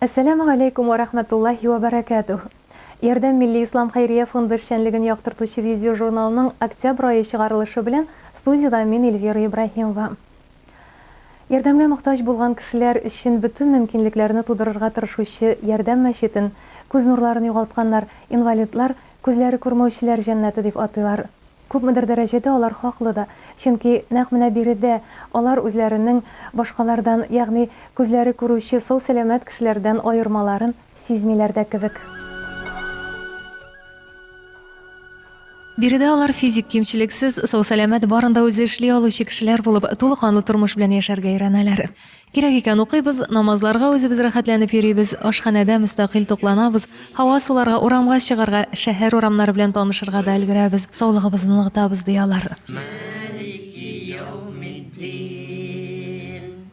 Assalamu alaikum wa rahmatullahi wa barakatuh. Ярдәм Милли Ислам Хәйрия фонды эшчәнлеген яктыртучы видео журналының октябрь айы чыгарылышы белән студияда мин Эльвира Ибраһимова. Ярдәмгә мохтаҗ булган кешеләр өчен бөтен мөмкинлекләрне тудырырга тырышучы Ярдәм мәчетен күз нурларын югалтканнар, инвалидлар, күзләре күрмәүчеләр җәннәте дип атыйлар. Күпмедер дәрәҗәдә алар хаклы да, чөнки нәкъ менә биредә алар үзләренең башкалардан, ягъни күзләре күрүче сау сәламәт кешеләрдән аермаларын сизмиләр дә кебек. Биредә алар физик кимчелексез, сау сәламәт барында үзе эшли алучы кешеләр булып, тулыканлы тормыш белән яшәргә өйрәнәләр. Кирәк икән укыйбыз, намазларга үзебез рәхәтләнеп йөрибез, ашханәдә мөстәкыйль тукланабыз, һава суларга, урамга чыгарга, шәһәр урамнары белән танышырга да өлгерәбез, саулыгыбызны ныгытабыз диялар.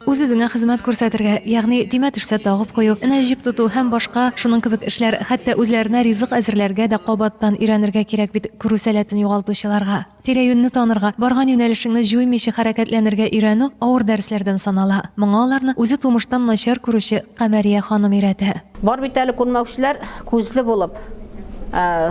Үз-үзеңә хезмәт күрсәтергә, ягъни тимә төшсә тагып кую, энә тоту һәм башка шуның кебек эшләр, хәтта үзләренә ризык әзерләргә дә кабаттан өйрәнергә кирәк бит күрү сәләтен югалтучыларга. Тирә-юньне танырга, барган юнәлешеңне җуймыйча хәрәкәтләнергә өйрәнү авыр дәресләрдән санала. Моңа аларны үзе тумыштан начар күрүче Камәрия ханым өйрәтә. Бар бит әле күрмәүчеләр күзле булып,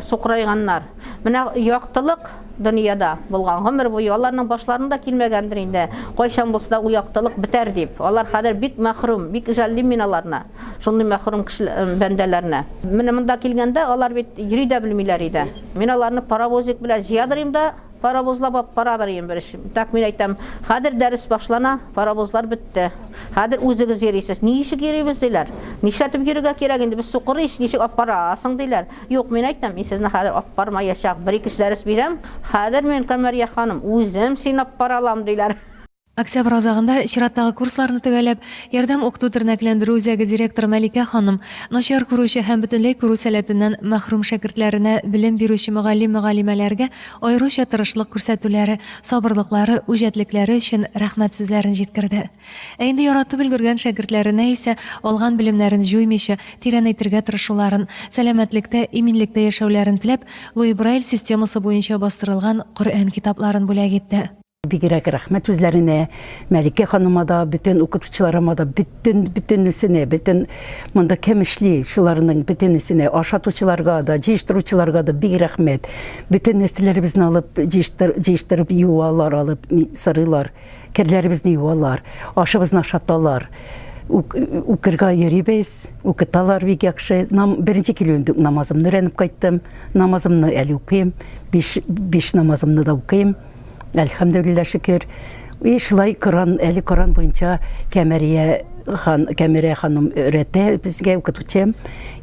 сукрайганнар. Менә яктылык дөньяда булган гомер буе аларның башларында килмәгәндер инде. Кайчан булса да ул яктылык битәр дип. Алар хәзер бик мәхрүм, бик жәлли мин аларны. Шундый мәхрүм кешеләр бәндәләрне. Менә монда килгәндә алар бит йөри дә белмиләр иде. Мин аларны паровозик белән җыядырым да, паровозлап парадырым бер эш. Так мин әйтәм, хәзер дәрес башлана, паровозлар бетте. Хәзер үзегез йөрисез. Ни ишек йөрибез диләр. Нишләтеп йөрергә кирәк инде, без сукыр иш ничек апарасың диләр. Юк, мин әйтәм, мин сезне хәзер апармаячак, бер-ике дәрес бирәм. Хәзер мин Камәрия ханым, үзем син апаралам диләр. Октябрь азагында чираттагы курсларны төгәлләп, ярдәм укыту тернәкләндерү үзәге директоры Мәликә ханым начар күрүче һәм бөтенләй күрү сәләтеннән мәхрүм шәкертләренә белем бирүче мөгаллим-мөгаллимәләргә аеруча тырышлык күрсәтүләре, сабырлыклары, үҗәтлекләре өчен рәхмәт сүзләрен җиткерде. Ә инде яратып өлгергән шәкертләренә исә алган белемнәрен җуймыйча тирәнәйтергә тырышуларын, сәламәтлектә, иминлектә яшәүләрен теләп, Луи Брайль системасы буенча бастырылган Коръән китапларын бүләк итте. Бигрәк рәхмәт үзләренә, Мәликә ханыма да, бөтен укытучыларыма да, бөтенесенә, бөтен монда кем эшли, шуларның бөтенесенә, ашатучыларга да, җыештыручыларга да бик рәхмәт. Бөтен нәрсәләребезне алып, җыештырып юалар, алып сырылар, керләребезне юалар, ашыбызны ашаталар. Укырга йөрибез, укыталар бик яхшы. Беренче килүндә намазымны өйрәнеп кайттым, намазымны әле укыйм, 5 намазымны да укыйм. Әлхәмдүлилләһ шөкер. Шулай Коръән буенча Камәрия ханым өйрәтә безгә укытучым,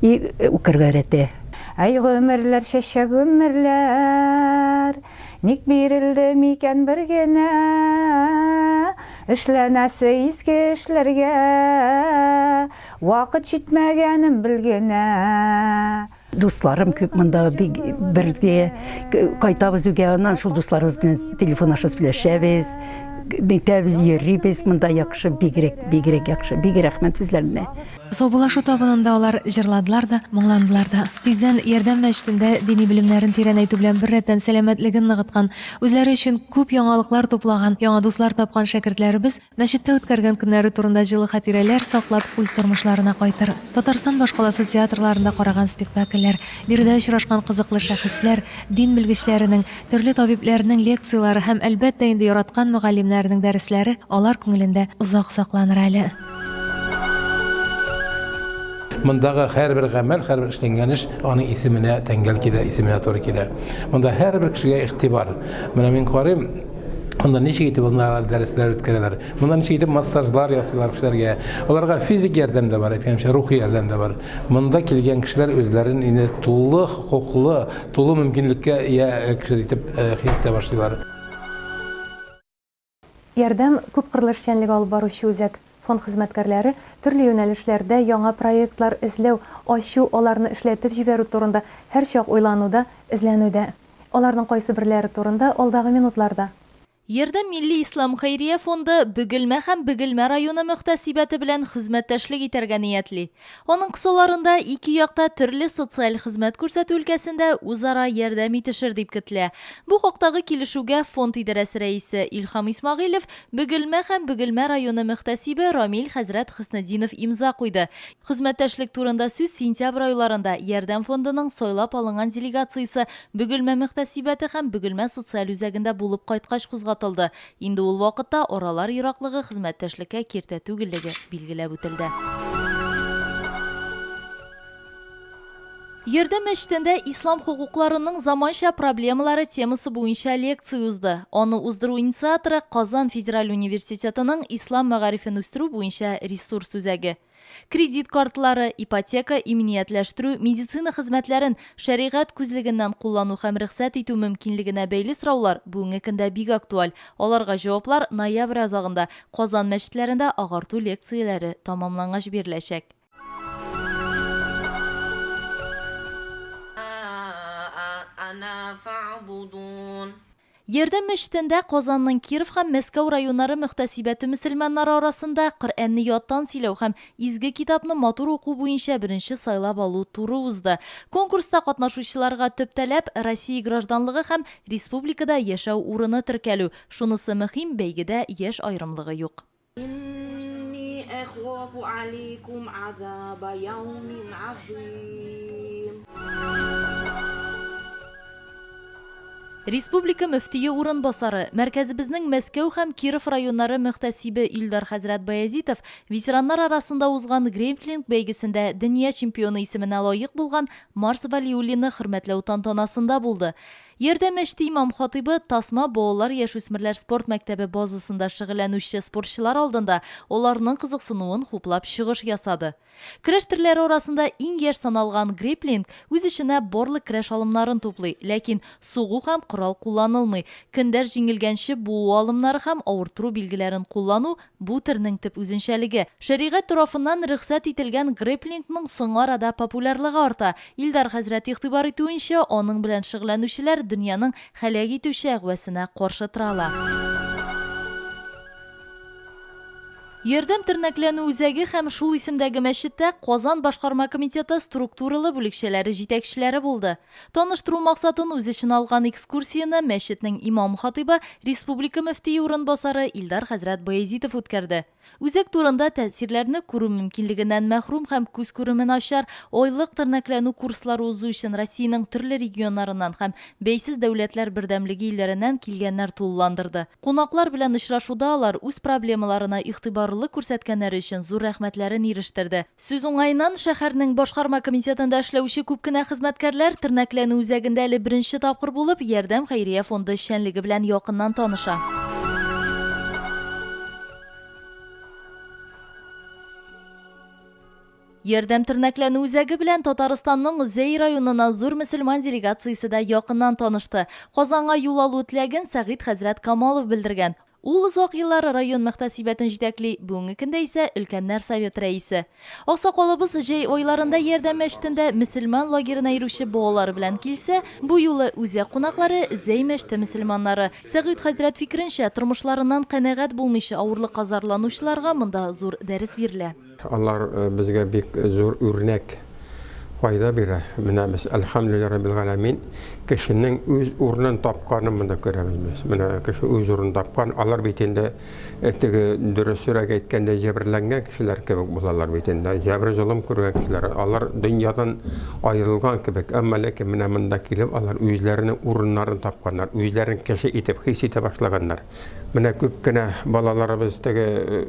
укырга өйрәтә. Ай гомерләр шәшә гомерләр, ник бирелде микән бер генә, эшләнәсе изге эшләргә, вакыт җитмәгәнен белгәнә. Дусларым күп монда бергә кайтабыз үгә, аннан шул дусларыбыз белән телефонлашып сөйләшәбез, нитәбез, йөрибез, монда яхшы, бигрәк яхшы, бик рәхмәт үзләренә. Саубулашу табынында алар җырладылар да, моңландылар да. Тиздән ярдәм мәчетендә дини белемнәрен тирәнәйтү белән бер рәттән сәламәтлеген ныгыткан, үзләре өчен күп яңалыклар туплаган, яңа дуслар тапкан шәкертләребез мәчеттә үткәргән көннәре турында җылы хатирәләр саклап, үз тормышларына кайтыр. Татарстан башкаласы театрларында караган спектакльләр, биредә очрашкан кызыклы шәхесләр, дин белгечләренең, төрле табибләрнең лекциялары һәм әлбәттә инде яраткан мөгаллимнәрнең дәресләре алар күңелендә озак сакланыр әле. Мондагы һәрбер гамәл, һәрбер эшләнгән эш аның исеменә тәңгәл килә, исеменә туры килә. Монда һәрбер кешегә игътибар. Менә мин карыйм, монда ничек итеп алар дәресләр үткәрәләр. Монда ничек итеп массажлар ясыйлар кешеләргә. Аларга физик ярдәм дә бар, әйткәнчә рухи ярдәм дә бар. Монда килгән кешеләр үзләрен инде тулы хокуклы, тулы мөмкинлеккә ия кеше итеп хис итә башлыйлар. Ярдәм күп кырлы эшчәнлек алып баручы үзәк. Фонд хезмәткәрләре төрле юнәлешләрдә яңа проектлар эзләү, ачу, аларны эшләтеп җибәрү турында һәр чак уйлануда, эзләнүдә. Аларның кайсы берләре турында алдагы минутларда. Ярдәм Милли Ислам Хәйрия фонды Бөгелмә һәм Бөгелмә районы мөхтәсибәте белән хезмәттәшлек итәргә ниятли. Аның кысаларында ике якта төрле социаль хезмәт күрсәтү өлкәсендә үзара ярдәм итешер дип көтелә. Бу хактагы килешүгә фонд идарәсе рәисе Илһам Исмагыйлов, Бөгелмә һәм Бөгелмә районы мөхтәсибе Рамил хәзрәт Хөснетдинов имза куйды. Хезмәттәшлек турында сүз сентябрь айларында Ярдәм фондының сайлап алынган делегациясе Бөгелмә мөхтәсибәте һәм Бөгелмә социаль үзәгендә булып кайткач кузгатылды. Инде ул вакытта оралар ераклыгы хезмәттәшлеккә киртә түгеллеге билгеләп үтелде. Ярдәм мәчетендә ислам хукукларының заманча проблемалары темасы буенча лекция узды. Аны уздыру инициаторы Казан Федераль университетының ислам мәгарифен үстерү буенча ресурс үзәге. Кредит картлары, ипотека, иминиятләштерү, медицина хезмәтләрен шәригать күзлегеннән куллану һәм рөхсәт итү мөмкинлегенә бәйле сораулар бүгенге көндә бик актуаль. Аларга җаваплар ноябрь азагында Казан мәчетләрендә агарту лекцияләре тамамлангач биреләчәк. Ярдәм мәчетендә Казанның Киров һәм Мәскәү районнары мөхтәсибәте мөселманнары арасында Коръәнне яттан сөйләү һәм изге китапны матур уку буенча беренче сайлап алу туры узды. Конкурста катнашучыларга төп таләп Россия гражданлыгы һәм республикада яшәү урыны теркәлү. Шунысы мөһим, бәйгедә яшь аерымлыгы юк. Республика мөфтие урынбасары, мәркәзебезнең Мәскәү һәм Киров районнары мөхтәсибе Илдар хәзрәт Баязитов ветераннар арасында узган грейплинг бәйгесендә дөнья чемпионы исеменә лаек булган Марс Валиуллины хөрмәтләү тантанасында булды. Ярдәм мәчете имам хатибы Тасма балалар яшүсмерләр спорт мәктәбе базасында шөгыльләнүче спортчылар алдында аларның кызыксынуын хуплап чыгыш ясады. Көрәш төрләре арасында иң яшь саналган грейплинг үз эченә барлык көрәш алымнарын туплый, ләкин сугу һәм корал кулланылмый. Көндәр җиңелгәнче буу алымнары һәм авыртыру билгеләрен куллану бу төрнең төп үзенчәлеге. Шәригать тарафыннан рөхсәт ителгән грейплингның соң арада популярлыгы арта. Илдар хәзрәт игътибар итүенчә, аның белән шөгыльләнүчеләр дөньяның һәлак итүче әгъвасына каршы торалар. Ярдәм тернәкләнү үзәге һәм шул исемдәге мәчеттә Казан башкарма комитеты структуралы бүлекчәләре җитәкчеләре булды. Таныштыру максатын үз эченә алган экскурсияны мәчетнең имам хатибы, республика мөфтие урынбасары Илдар хәзрәт Баязитов үткәрде. Үзәк турында тәэсирләрне күрү мөмкинлегеннән мәхрүм һәм күз күремен ачар айлык тернәкләнү курслары узу өчен Россиянең төрле регионнарыннан һәм бәйсез дәүләтләр бердәмлеге илләреннән килгәннәр тулыландырды. Кунаклар белән очрашуда алар үз проблемаларына игътибарлы күрсәткәннәре өчен зур рәхмәтләрен ирештерде. Сүз уңаеннан шәһәрнең башкарма комитетында эшләүче күп кенә хезмәткәрләр тернәкләнү үзәгендә әле беренче тапкыр булып Ярдәм Хәйрия фонды эшчәнлеге белән якыннан таныша. Ярдәм тернәкләнү үзәге белән Татарстанның Зәй районына зур мөселман делегациясе дә якыннан танышты. Казанга юл алу теләген Сәгыйд хәзрәт Камалов белдергән. Ул озак еллар район мөхтәсибәтен җитәкли, бүгенге көндә исә өлкәннәр совет рәисе. Аксакалыбыз җәй айларында Ярдәм мәчетендә мөселман лагерына йөрүче балалар белән килсә, бу юлы үзәк кунаклары Зәй мәчете мөселманнары. Сәгыйд хәзрәт фикеренчә, тормышларыннан канәгать булмыйча авырлык казарланучыларга монда зур дәрес бирелә. Алар безгә бик зур үрнәк файда бирә. Менә без әлхәмдүлилләһи раббил галәмин кешенең үз урынын тапканын монда күрәбез. Менә кеше үз урынын тапкан, алар бит инде теге дөресрәк әйткәндә җәберләнгән кешеләр кебек булалар бит инде. Җәбер зулым күргән кешеләр. Алар дөньядан аерылган кебек. Әмма ләкин менә монда килеп алар үзләренең урыннарын тапканнар, үзләрен кеше итеп хис итә башлаганнар. Менә күп кенә балаларыбыз теге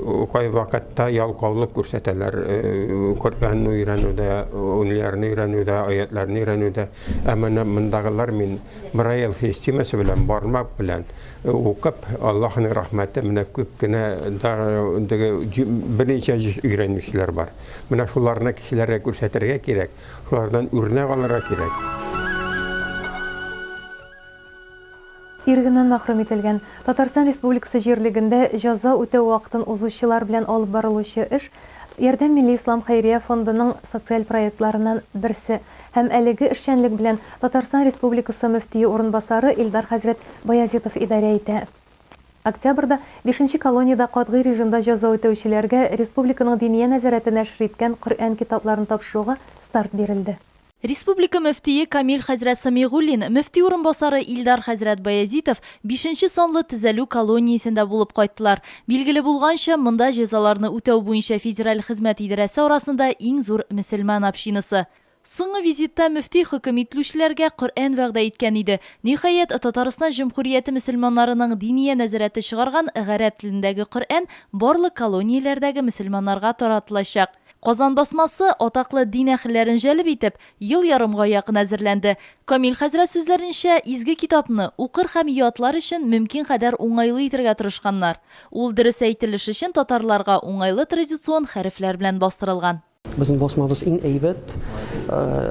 укай вакытта ялкаулык күрсәтәләр. Коръәнне өйрәнүдә, үнләрне өйрәнүдә, аятларны өйрәнүдә. Әмма мондагылар мин Мираил системасы белән бармак белән укып, Аллаһның рәхмәте менә күп кенә берничә өйрәнүчеләр бар. Менә шуларны кешеләргә күрсәтергә кирәк, шулардан үрнәк алырга кирәк. Иргеннән мәхрүм ителгән Татарстан Республикасы җирлегендә җәза үтәү вакытын узучылар белән алып барылучы эш Ярдәм Милли Ислам Хәйрия фондының социаль проектларыннан берсе һәм әлеге эшчәнлек белән Татарстан Республикасы мөфтие урынбасары Илдар хәзрәт Баязитов идарә итә. Октябрда 5-нче колониядә катгый режимда җәза үтәүчеләргә республиканың диния нәзарәте нәшр иткән Коръән китапларын тапшыруга старт бирелде. Республика мөфтие Камил хәзрәт Самигуллин, мөфти урынбасары Илдар хәзрәт Баязитов 5-нче санлы төзәлү колониясендә булып кайттылар. Билгеле булганча, монда җәзаларны үтәү буенча федераль хезмәт идарәсе арасында иң зур мөселман общинасы. Соңгы визитта мөфти хөкем итүчеләргә Коръән вәгъдә иткән иде. Ниһаять, Татарстан Җөмһүрияте мөселманнарының диния нәзарәте чыгарган гарәп телендәге Коръән барлык колонияләрдәге мөселманнарга таратылачак. Казан басмасы атаклы дин әһелләрен җәлеп итеп, ел ярымга якын әзерләнде. Камил хәзрәт сүзләренчә, изге китапны укыр һәм ятлар өчен мөмкин кадәр уңайлы итәргә тырышканнар. Ул дөрес әйтелеш өчен татарларга уңайлы традицион хәрефләр белән бастырылган. Безнең басмабыз иң әйбәт,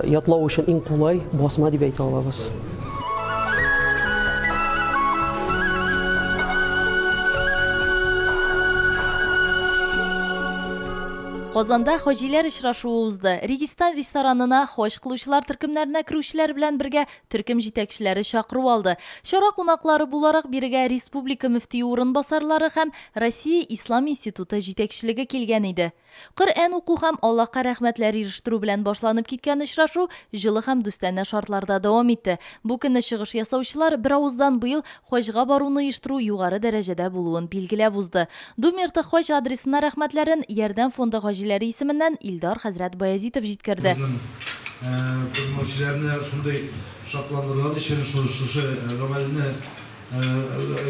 ятлау өчен иң кулай басма дип әйтә алабыз. Казанда хаҗилар очрашуы узды. Регистан ресторанына хаҗ кылучылар төркемнәренә керүчеләр белән бергә төркем җитәкчеләре чакыру алды. Чара кунаклары буларак бирегә республика мөфти урынбасарлары һәм Россия Ислам институты җитәкчелеге килгән иде. Коръән уку һәм Аллаһка рәхмәтләр ирештүрү белән башланып киткән очрашу җылы һәм дустанә шартларда дәвам итте. Бу көнне чыгыш ясаучылар бер авыздан быел хаҗга баруны оештыру югары дәрәҗәдә булуын билгеләп узды. Думерта хаҗ адресына рәхмәтләрен Ярдәм фонды хаҗиләре исеменнән Илдар хәзрәт Баязитов җиткерде. Күрмәүчеләрне шундый шатландырган өчен шушы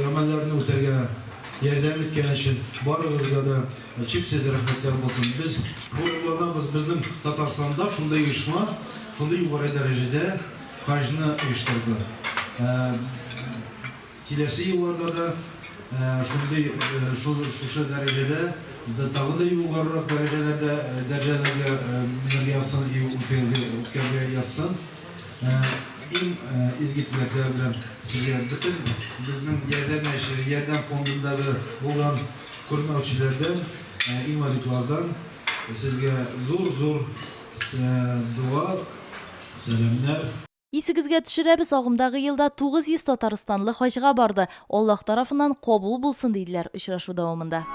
гамәлләрне үтәргә ярдәм иткән өчен барыгызга да чиксез рәхмәтләр булсын. Без бу юлларыбыз безнең Татарстанда шундый оешма, шундый югары дәрәҗәдә хаҗны оештырды. Киләсе елларда да шушы дәрәҗәдә тагы да югарырак дәрәҗәләргә үткәргә язсын. Иң изге теләкләр белән сезгә бөтен безнең ярдәм фондындагы булган күрмәүчеләрдән, инвалидлардан сезгә зур дуа, сәламнәр. Исегезгә төшерәбез, агымдагы елда 900 Татарстанлы хаҗга барды. Аллаһ тарафыннан кабул булсын диделәр очрашу дәвамында.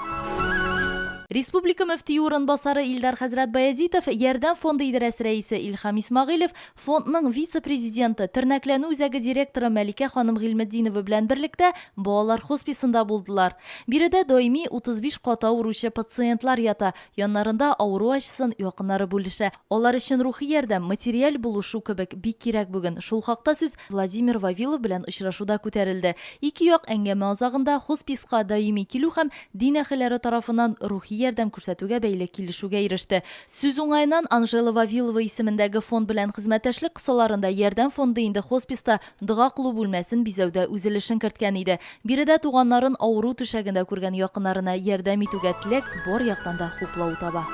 Республика мөфти урынбасары Илдар хәзрәт Баязитов, Ярдәм фонды идарәсе рәисе Илхам Исмагыйлов, фондның вице-президенты, тернәкләнү үзәге директоры Мәликә ханым Гыйлметдинова белән берлектә балалар хосписында булдылар. Биредә даими 35 ката авыручы пациентлар ята, яннарында авыру ачысын якыннары бүлешә. Алар өчен рухи ярдәм, материаль булышу кебек бик кирәк бүген. Шул хакта сүз Владимир Вавилов белән очрашуда күтәрелде. Ике як әңгәмә азагында хосписка даими килү һәм дин әһелләре тарафыннан рухи ярдәм күрсәтүгә бәйле килешүгә иреште. Сүз уңайыннан Анжела Вавилова исемендәге фонд белән хезмәттәшлек кысаларында Ярдәм фонды инде хосписта дога кылу бүлмәсен бизәүдә үзелешен керткән иде. Биредә туганнарын авыру түшәгендә күргән якыннарына ярдәм итүгә теләк бар яктан да хуплау таба.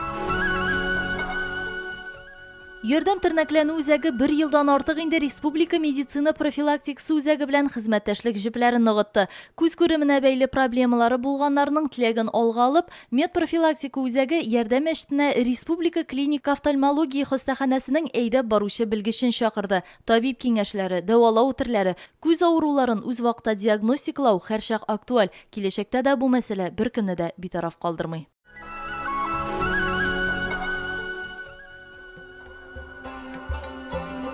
Ярдәм тернәкләнү үзәге 1 елдан артык инде республика медицина профилактикасы үзәге белән хезмәттәшлек җепләрен ныгытты. Күз күременә бәйле проблемалары булганнарның теләген алга алып, медпрофилактика үзәге Ярдәм мәчетенә республика клиник офтальмология хастаханәсенең әйдәп баручы белгечен чакырды. Табиб киңәшләре, дәвалау үтерләре, күз авыруларын үз вакытта диагностиклау һәрчак актуаль. Киләчәктә дә бу мәсьәлә беркемне дә битараф калдырмый.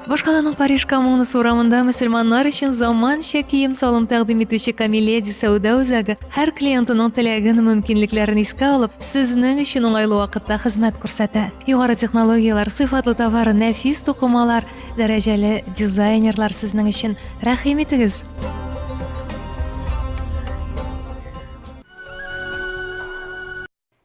Башкаланың Париж коммунасы урамында мөселманнар өчен заманча кием салым тәкъдим итүче Камиледи сәүдә үзәге һәр клиентының теләген, мөмкинлекләрен искә алып, сезнең өчен уңайлы вакытта хезмәт күрсәтә. Югары технологиялар, сыйфатлы товар, нәфис тукымалар, дәрәҗәле дизайнерлар сезнең өчен. Рәхим итегез.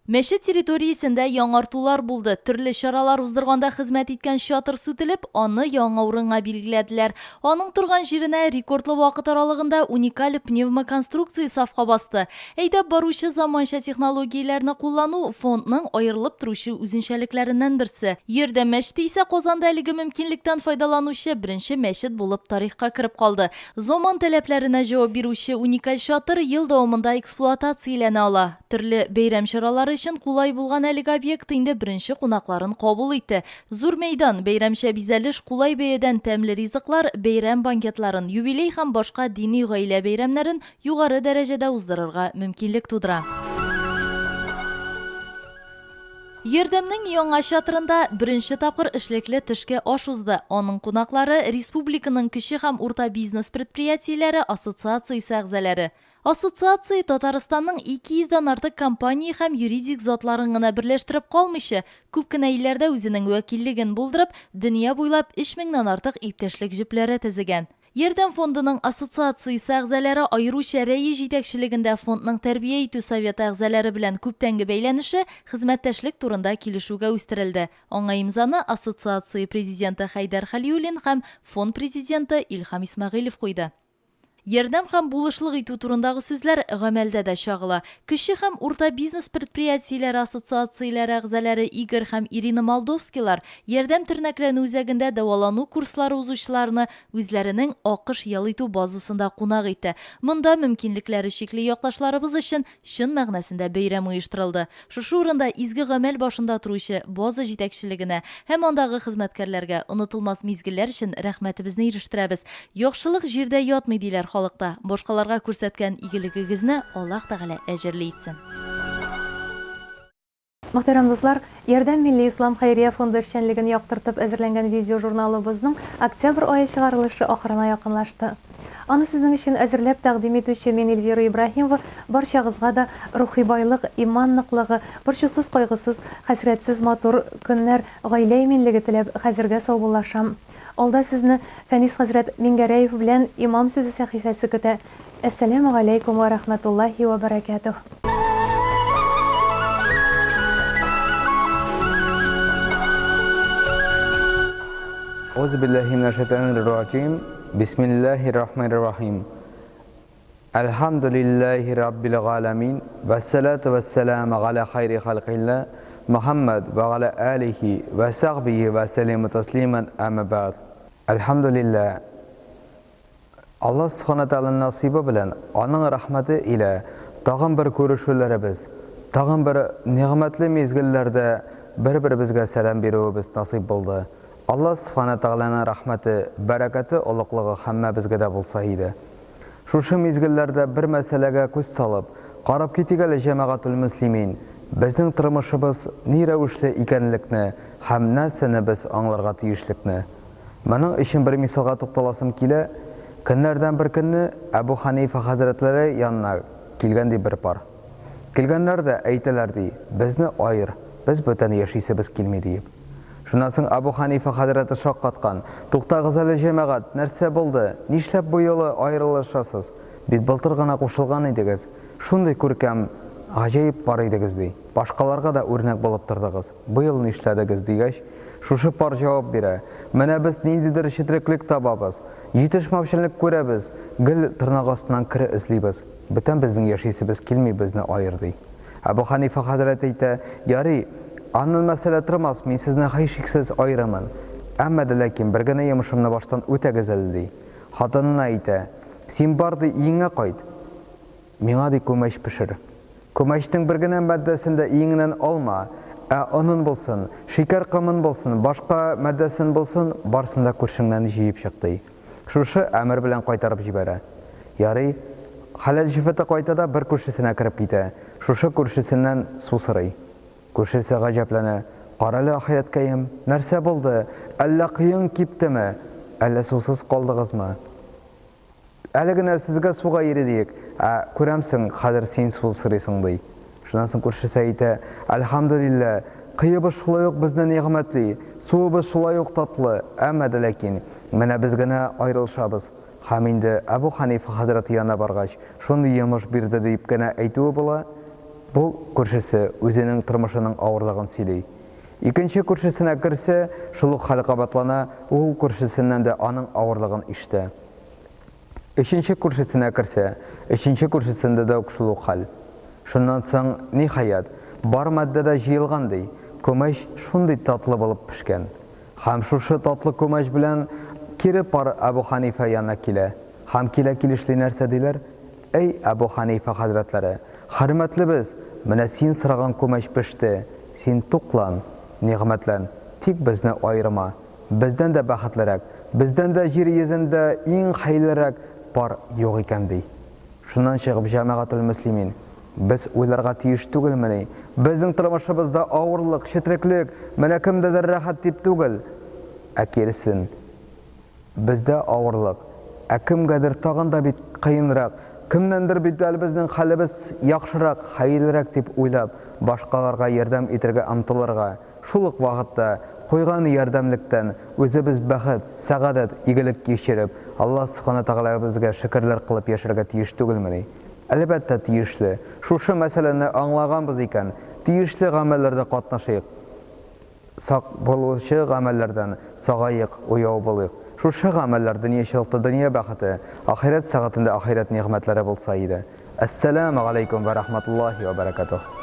Мәчет территориясендә яңартулар булды. Төрле чаралар уздырганда хезмәт иткән чатыр сүтелеп, аны яңа урынга билгеләделәр. Аның турган җиренә рекордлы вакыт аралыгында уникаль пневмоконструкция сафка басты. Әйдәп баручы заманча технологияләрне куллану фондның аерылып торучы үзенчәлекләреннән берсе. Ярдәм мәчете исә Казанда әлеге мөмкинлектән файдаланучы беренче мәчет булып тарихка кереп калды. Заман таләпләренә җавап бирүче уникаль чатыр ел дәвамында эксплуатацияләнә ала. Төрле бәйрәм чаралары өчен кулай булган әлеге объект инде беренче кунакларын кабул итте. Зур мәйдан, бәйрәмчә бизәлеш, кулай бәядән тәмле ризыклар, бәйрәм банкетларын, юбилей һәм башка дини гаилә бәйрәмнәрен югары дәрәҗәдә уздырырга мөмкинлек тудыра. Ярдәмнең яңа чатырында беренче тапкыр эшлекле төшкә аш узды. Аның кунаклары республиканың кече һәм урта бизнес предприятиеләре ассоциациясе әгъзалары. Ассоциация Татарстанның 200-дан артык компания һәм юридик затларын гына берләштереп калмыйча, күп кенә илләрдә үзенең вәкиллеген булдырып, дөнья буйлап 3000-нан артык иптәшлек җепләре төзегән. Ярдәм фондының ассоциациясе әгъзалары аеруча рәис җитәкчелегендә фондның тәрбия итү советы әгъзалары белән күптәнге бәйләнеше хезмәттәшлек турында килешүгә үстерелде. Аңа имзаны ассоциация президенты Хайдар Халиуллин һәм фонд президенты Илһам Исмәгыйлев куйды. Ярдәм һәм булышлык итү турындагы сүзләр гамәлдә дә чагыла. Кече һәм урта бизнес предприятиеләре ассоциацияләре әгъзалары Игорь һәм Ирина Молдовскийлар ярдәм тернәкләнү үзәгендә дәвалану курслары узучыларны үзләренең акыш ял итү базасында кунак итте. Монда мөмкинлекләре чикле якташларыбыз өчен чын мәгънәсендә бәйрәм оештырылды. Шушы урында изге гамәл башында торучы база җитәкчелегенә һәм андагы хезмәткәрләргә онытылмас мизгелләр өчен рәхмәтебезне ирештерәбез. Яхшылык җирдә ятмый диләр халыкта. Башкаларга күрсәткән игелегегезне Аллаһ Тәгалә әҗерле итсен. Мөхтәрәм дуслар, Ярдәм Милли Ислам Хәйрия фонды эшчәнлеген яктыртып әзерләнгән видео журналыбызның октябрь ае чыгарылышы ахырына якынлашты. Аны сезнең өчен әзерләп тәкъдим итүче мин Эльвира Ибраһимова барчагызга да рухи байлык, иман ныклыгы, борчусыз, кайгысыз, хәсрәтсез матур көннәр, гаилә иминлеге теләп хәзергә саубуллашам. Алда сезне Фәнис хәзрәт Мингәрәев белән имам сүзе сәхифәсе көтә. Әссәламу алейкум ва рахматуллаһи ва баракатух. أعوذ بالله من الشيطان الرجيم بسم الله الرحمن الرحيم الحمد لله رب العالمين والصلاة والسلام على خير خلق الله محمد وعلى آله وصحبه وسلم تسليما أما بعد الحمد لله Allah subhanahu ta'ala nasibi bilan onun rahmati ile tag'in bir ko'rishuvlarimiz, tag'in bir ne'matli mezgillarda bir-birimizga salom beruvimiz nasib bo'ldi. Allah subhanahu ta'alaning rahmati, barakati, ulug'ligi hamma bizga da bo'lsa edi. Shu mezgillarda bir masalaga ko'z solib, qarab ketgan jamoatul muslimin bizning turmushimiz ne ravishda ekanligini, ham narsani biz anglarga tegishlikni. Mening ishim bir misolga to'xtalasam kela. Kunlardan bir kunni Abu Hanifa hazratlari yanına kelgandi bir par. Kelganlarda aytalardi, bizni ayır, biz бүтән yaşaysabız kelmaydi deb. Shundan so'ng Abu Hanifa hazrati shoq qatgan. To'xtag'iz ali jamoat, narsa bo'ldi? Nishlab bu yo'li ayrilishasiz? Biz былтыр гына qo'shilgan edingiz. Shunday ko'rkam, ajoyib par edingiz dey. Boshqalarga da o'rnak bo'lib turdingiz. Bu yil nishladingiz degach, Şuşu par cevap bera. Mana biz nindidir şitriklik tababız. Yetişmavçılık ko'ramiz. Gil tırnaq ostidan kiri izlaymiz. Bütün bizning yaşaysabız kelmay bizni ayırdı. Abu Hanifa hazrati ayta, "Yari, anil masala turmas, men sizni hech shaksiz ayiraman. Ammo lekin birgina yumushimni boshdan o'tagizildi." Xotinina ayta, "Sen bordi uyingga qayt. Menga de ko'mash pishir. Ko'mashning birgina maddasini uyingdan olma. Onun bolsun, şeker qamın bolsun, başqa maddasin bolsun, barsında ko'rshingdan jiyib chiqdi. Shu amr bilan qaytarib jibara. Yari, halal jifata qaytada bir ko'rshisini kirib ketdi. Shu ko'rshisidan susiray. Ko'rshisi g'ajablana, "Qarali oxiratgayim, narsa bo'ldi? Alla qiyin keptimi? Alla suvsiz qoldingizmi? Aligina sizga suvga yeridik. Ko'ramsin, hozir sen suv siraysan" deydi. Shundan so'ng ko'rshisi ayta, "Alhamdulillah, qiyibi shulay yo'q bizning ne'matli, suvi shulay yo'q tatli, ammo lekin mana bizgina ayrilishamiz." Ham endi Abu Hanifa hazrati yana borgach, shunday yumush berdi debgina aytuvi bo'la. Bu ko'rshisi o'zining turmushining og'irligini siylaydi. Ikkinchi ko'rshisina kirsa, shuluq xalqabatlana, u ko'rshisidan da uning og'irligini eshitdi. Uchinchi ko'rshisina kirsa, uchinchi ko'rshisida da shuluq hal. Shundan so'ng nihoyat bor maddada jiyilganday, ko'mash shunday tatli bo'lib pishgan. Ham shu tatli ko'mash bilan kirib par Abu Hanifa yana kela. Ham kelishli narsa deylar, "Ey Abu Hanifa hazratlari, Hürmetli biz, менә син сыраган көмәч пеште, син туклан, нигъмәтлән, тик безне айырма. Бездән дә бәхетлерәк, бездән дә җир йөзендә иң хәйлерәк бар юк икән ди. Шуннан чыгып җәмәгатул муслимин, biz уйларга тиеш түгелмени? Безнең тормышыбызда авырлык, четреклек, менә кемдәдер рәхәт дип түгел. Әкирсен, бездә авырлык, кемгәдер тагын да бит кыенрак, кемнәндер бит безнең хәлебез яхшырак, хәйлерәк дип уйлап, башкаларга ярдәм итәргә омтылырга. Шул ук вакытта куйган ярдәмлектән үзебез бәхет, сәгадәт, игелек кичереп, Аллаһ Субхану тагала безгә шөкерләр кылып яшәргә тиеш түгелмени? Әлбәттә тиешле. Шушы мәсьәләне аңлаганбыз икән, тиешле гамәлләрдә катнашыйк. Сак булучы гамәлләрдән сагайык, уяу булыйк. Шушы гамәлләр дөньячылыкта дөнья бәхете, ахират сәгатендә ахират нигъмәтләре булса иде. Ассаламу алейкум ва рахматуллахи ва баракатух.